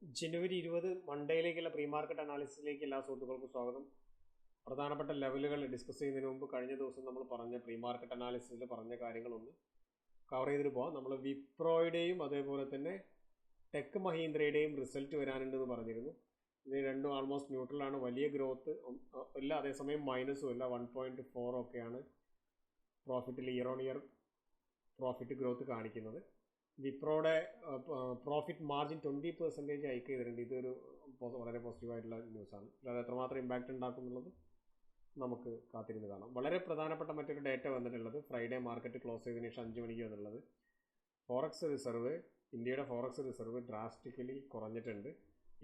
ജനുവരി 20 മൺഡേയിലേക്കുള്ള pre market അനാലിസിസിലേക്ക് എല്ലാ സുഹൃത്തുക്കൾക്കും സ്വാഗതം. പ്രധാനപ്പെട്ട ലെവലുകൾ ഡിസ്കസ് ചെയ്യുന്നതിന് മുമ്പ് കഴിഞ്ഞ ദിവസം നമ്മൾ പറഞ്ഞ പ്രീ മാർക്കറ്റ് അനാലിസിസിൽ പറഞ്ഞ കാര്യങ്ങളൊന്ന് കവർ ചെയ്തിട്ട് പോകാം. നമ്മൾ വിപ്രോയുടെയും അതേപോലെ തന്നെ ടെക് മഹീന്ദ്രയുടെയും റിസൾട്ട് വരാനുണ്ടെന്ന് പറഞ്ഞിരുന്നു. ഇത് രണ്ടും ആൾമോസ്റ്റ് ന്യൂട്രലാണ്. വലിയ ഗ്രോത്ത് ഇല്ല, അതേസമയം മൈനസും ഇല്ല. 1.4 ഒക്കെയാണ് പ്രോഫിറ്റിൽ year on year profit growth കാണിക്കുന്നത്. വിപ്രോയുടെ പ്രോഫിറ്റ് മാർജിൻ 20% ഹൈക്ക് ചെയ്തിട്ടുണ്ട്. ഇതൊരു വളരെ പോസിറ്റീവായിട്ടുള്ള ന്യൂസാണ്. അത് എത്രമാത്രം ഇമ്പാക്റ്റ് ഉണ്ടാക്കും എന്നുള്ളത് നമുക്ക് കാത്തിരുന്ന് കാണാം. വളരെ പ്രധാനപ്പെട്ട മറ്റൊരു ഡേറ്റ വന്നിട്ടുള്ളത് ഫ്രൈഡേ മാർക്കറ്റ് ക്ലോസ് ചെയ്തതിനു ശേഷം 5 മണിക്ക് വന്നിട്ടുള്ളത് ഫോറക്സ് റിസർവ്. ഇന്ത്യയുടെ ഫോറക്സ് റിസർവ് ഡ്രാസ്റ്റിക്കലി കുറഞ്ഞിട്ടുണ്ട്.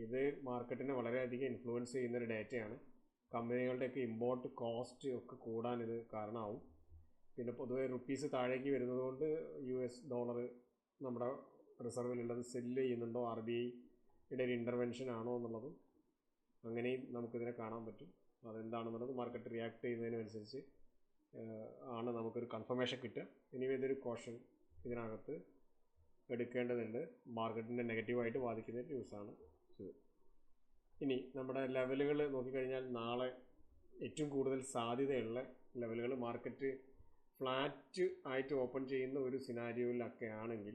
ഇത് മാർക്കറ്റിനെ വളരെയധികം ഇൻഫ്ലുവൻസ് ചെയ്യുന്നൊരു ഡേറ്റയാണ്. കമ്പനികളുടെയൊക്കെ ഇമ്പോർട്ട് കോസ്റ്റ് ഒക്കെ കൂടാൻ ഇത് കാരണമാവും. പിന്നെ പൊതുവെ റുപ്പീസ് താഴേക്ക് വരുന്നതുകൊണ്ട് US ഡോളർ നമ്മുടെ റിസർവിലുള്ളത് സെല്ല് ചെയ്യുന്നുണ്ടോ, RBIയുടെ ഒരു ഇൻ്റർവെൻഷൻ ആണോ എന്നുള്ളതും അങ്ങനെയും നമുക്കിതിനെ കാണാൻ പറ്റും. അതെന്താണെന്നുള്ളത് മാർക്കറ്റ് റിയാക്ട് ചെയ്യുന്നതിനനുസരിച്ച് ആണ് നമുക്കൊരു കൺഫർമേഷൻ കിട്ടുക. എനിവേ ഇതൊരു കോഷൻ ഇതിനകത്ത് എടുക്കേണ്ടതുണ്ട്. മാർക്കറ്റിനെ നെഗറ്റീവായിട്ട് ബാധിക്കുന്ന ന്യൂസാണ് ഇത്. ഇനി നമ്മുടെ ലെവലുകൾ നോക്കിക്കഴിഞ്ഞാൽ നാളെ ഏറ്റവും കൂടുതൽ സാധ്യതയുള്ള ലെവലുകൾ മാർക്കറ്റ് ഫ്ലാറ്റ് ആയിട്ട് ഓപ്പൺ ചെയ്യുന്ന ഒരു സിനാരിയോയിലൊക്കെ ആണെങ്കിൽ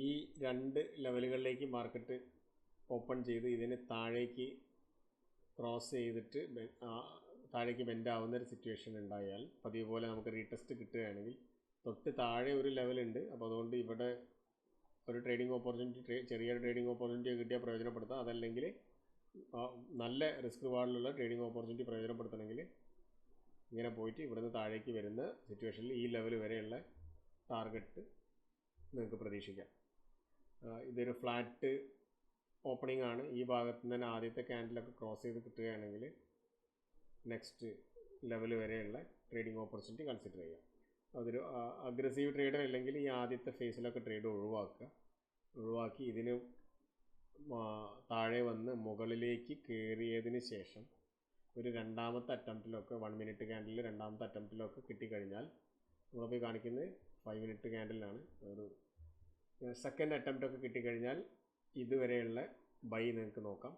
ഈ രണ്ട് ലെവലുകളിലേക്ക് മാർക്കറ്റ് ഓപ്പൺ ചെയ്ത് ഇതിന് താഴേക്ക് ക്രോസ് ചെയ്തിട്ട് താഴേക്ക് ബെൻഡ് ആവുന്ന ഒരു സിറ്റുവേഷൻ ഉണ്ടായാൽ പതിവ് പോലെ നമുക്ക് റീടെസ്റ്റ് കിട്ടുകയാണെങ്കിൽ തൊട്ട് താഴെ ഒരു ലെവലുണ്ട്. അപ്പോൾ അതുകൊണ്ട് ഇവിടെ ഒരു ട്രേഡിംഗ് ഓപ്പർച്യൂണിറ്റി, ചെറിയൊരു ട്രേഡിംഗ് ഓപ്പർച്യൂണിറ്റി കിട്ടിയാൽ പ്രയോജനപ്പെടുത്താം. അതല്ലെങ്കിൽ നല്ല റിസ്ക് റിവാർഡിലുള്ള ട്രേഡിംഗ് ഓപ്പർച്യൂണിറ്റി പ്രയോജനപ്പെടുത്തണമെങ്കിൽ ഇങ്ങനെ പോയിട്ട് ഇവിടുന്ന് താഴേക്ക് വരുന്ന സിറ്റുവേഷനിൽ ഈ ലെവൽ വരെയുള്ള ടാർഗറ്റ് നിങ്ങൾക്ക് പ്രതീക്ഷിക്കാം. ഇതൊരു ഫ്ലാറ്റ് ഓപ്പണിംഗ് ആണ്. ഈ ഭാഗത്ത് നിന്ന് തന്നെ ആദ്യത്തെ ക്യാൻഡിലൊക്കെ ക്രോസ് ചെയ്ത് കിട്ടുകയാണെങ്കിൽ നെക്സ്റ്റ് ലെവൽ വരെയുള്ള ട്രേഡിംഗ് ഓപ്പർച്യൂണിറ്റി കൺസിഡർ ചെയ്യാം. അതൊരു അഗ്രസീവ് ട്രേഡർ അല്ലെങ്കിൽ ഈ ആദ്യത്തെ ഫേസിലൊക്കെ ട്രേഡ് ഒഴിവാക്കി ഇതിന് താഴെ വന്ന് മുകളിലേക്ക് കയറിയതിന് ശേഷം ഒരു രണ്ടാമത്തെ അറ്റംപ്റ്റിലൊക്കെ 1 മിനിറ്റ് ക്യാൻഡിൽ രണ്ടാമത്തെ അറ്റംപ്റ്റിലൊക്കെ കിട്ടിക്കഴിഞ്ഞാൽ നമ്മളിപ്പോൾ കാണിക്കുന്നത് 5 മിനിറ്റ് ക്യാൻഡിലാണ്. ഒരു സെക്കൻഡ് അറ്റംപ്റ്റൊക്കെ കിട്ടിക്കഴിഞ്ഞാൽ ഇതുവരെയുള്ള ബൈ നിങ്ങൾക്ക് നോക്കാം.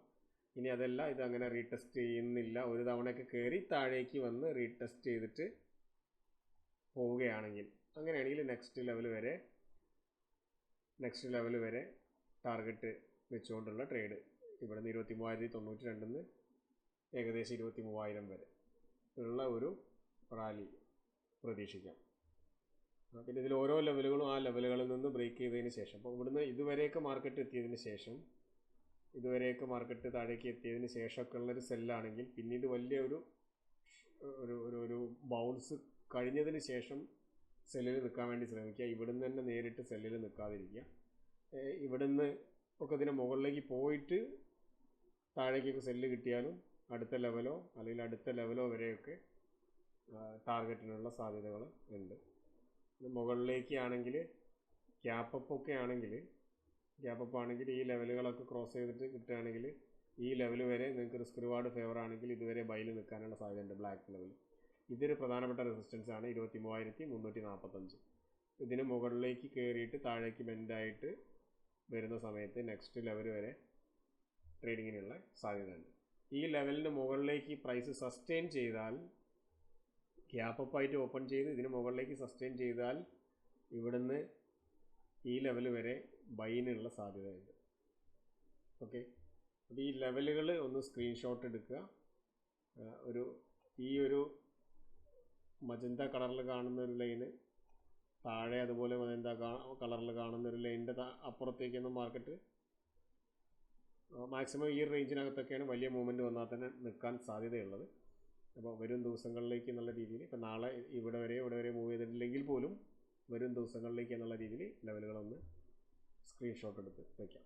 ഇനി അതല്ല, ഇതങ്ങനെ റീടെസ്റ്റ് ചെയ്യുന്നില്ല, ഒരു തവണയൊക്കെ കയറി താഴേക്ക് വന്ന് റീടെസ്റ്റ് ചെയ്തിട്ട് പോവുകയാണെങ്കിൽ അങ്ങനെയാണെങ്കിൽ നെക്സ്റ്റ് ലെവൽ വരെ ടാർഗറ്റ് വെച്ചുകൊണ്ടുള്ള ട്രേഡ് ഇവിടെ നിന്ന് 23,092 ഏകദേശം 23,000 വരെ ഉള്ള ഒരു റാലി പ്രതീക്ഷിക്കാം. പിന്നെ ഇതിൽ ഓരോ ലെവലുകളും ആ ലെവലുകളിൽ നിന്ന് ബ്രേക്ക് ചെയ്തതിന് ശേഷം, അപ്പോൾ ഇവിടുന്ന് ഇതുവരെയൊക്കെ മാർക്കറ്റ് എത്തിയതിന് ശേഷം, ഇതുവരെയൊക്കെ മാർക്കറ്റ് താഴേക്ക് എത്തിയതിന് ശേഷമൊക്കെ ഉള്ളൊരു സെല്ലാണെങ്കിൽ പിന്നീട് വലിയ ഒരു ബൗൺസ് കഴിഞ്ഞതിന് ശേഷം സെല്ലിൽ നിൽക്കാൻ വേണ്ടി ശ്രമിക്കുക. ഇവിടുന്ന് തന്നെ നേരിട്ട് സെല്ലിൽ നിൽക്കാതിരിക്കുക. ഇവിടുന്ന് ഒക്കെ ഇതിന് മുകളിലേക്ക് പോയിട്ട് താഴേക്കൊക്കെ സെല്ല് കിട്ടിയാലും അടുത്ത ലെവലോ അല്ലെങ്കിൽ അടുത്ത ലെവലോ വരെയൊക്കെ ടാർഗറ്റിനുള്ള സാധ്യതകൾ ഉണ്ട്. മുകളിലേക്ക് ആണെങ്കിൽ ഗ്യാപ്പപ്പ് ആണെങ്കിൽ ഈ ലെവലുകളൊക്കെ ക്രോസ് ചെയ്തിട്ട് കിട്ടുകയാണെങ്കിൽ ഈ ലെവൽ വരെ നിങ്ങൾക്ക് റിസ്ക് റിവാർഡ് ഫേവർ ആണെങ്കിൽ ഇതുവരെ ബൈയിൽ നിൽക്കാനുള്ള സാധ്യതയുണ്ട്. ബ്ലാക്ക് ലെവൽ ഇതൊരു പ്രധാനപ്പെട്ട റെസിസ്റ്റൻസ് ആണ് 23,345. ഇതിന് മുകളിലേക്ക് കയറിയിട്ട് താഴേക്ക് ബെൻഡായിട്ട് വരുന്ന സമയത്ത് നെക്സ്റ്റ് ലെവൽ വരെ ട്രേഡിങ്ങിനുള്ള സാധ്യതയുണ്ട്. ഈ ലെവലിന് മുകളിലേക്ക് പ്രൈസ് സസ്റ്റെയിൻ ചെയ്താൽ, ഗ്യാപ്പപ്പായിട്ട് ഓപ്പൺ ചെയ്ത് ഇതിന് മുകളിലേക്ക് സസ്റ്റെയിൻ ചെയ്താൽ ഇവിടുന്ന് ഈ ലെവൽ വരെ ബൈനുള്ള സാധ്യതയുണ്ട്. ഓക്കെ, അപ്പോൾ ഈ ലെവലുകൾ ഒന്ന് സ്ക്രീൻഷോട്ട് എടുക്കുക. ഈ ഒരു മജന്ത കളറിൽ കാണുന്ന ഒരു ലൈന് താഴെ, അതുപോലെ മജന്ത കളറിൽ കാണുന്ന ഒരു ലൈനിൻ്റെ അപ്പുറത്തേക്കൊന്നും മാർക്കറ്റ് മാക്സിമം ഈ റേഞ്ചിനകത്തൊക്കെയാണ് വലിയ മൂവ്മെൻറ്റ് വന്നാൽ തന്നെ നിൽക്കാൻ സാധ്യതയുള്ളത്. അപ്പോൾ വരും ദിവസങ്ങളിലേക്ക് എന്നുള്ള രീതിയിൽ, ഇപ്പോൾ നാളെ ഇവിടെ വരെ മൂവ് ചെയ്തിട്ടില്ലെങ്കിൽ പോലും വരും ദിവസങ്ങളിലേക്ക് എന്നുള്ള രീതിയിൽ ലെവലുകളൊന്ന് സ്ക്രീൻഷോട്ട് എടുത്ത് വയ്ക്കാം.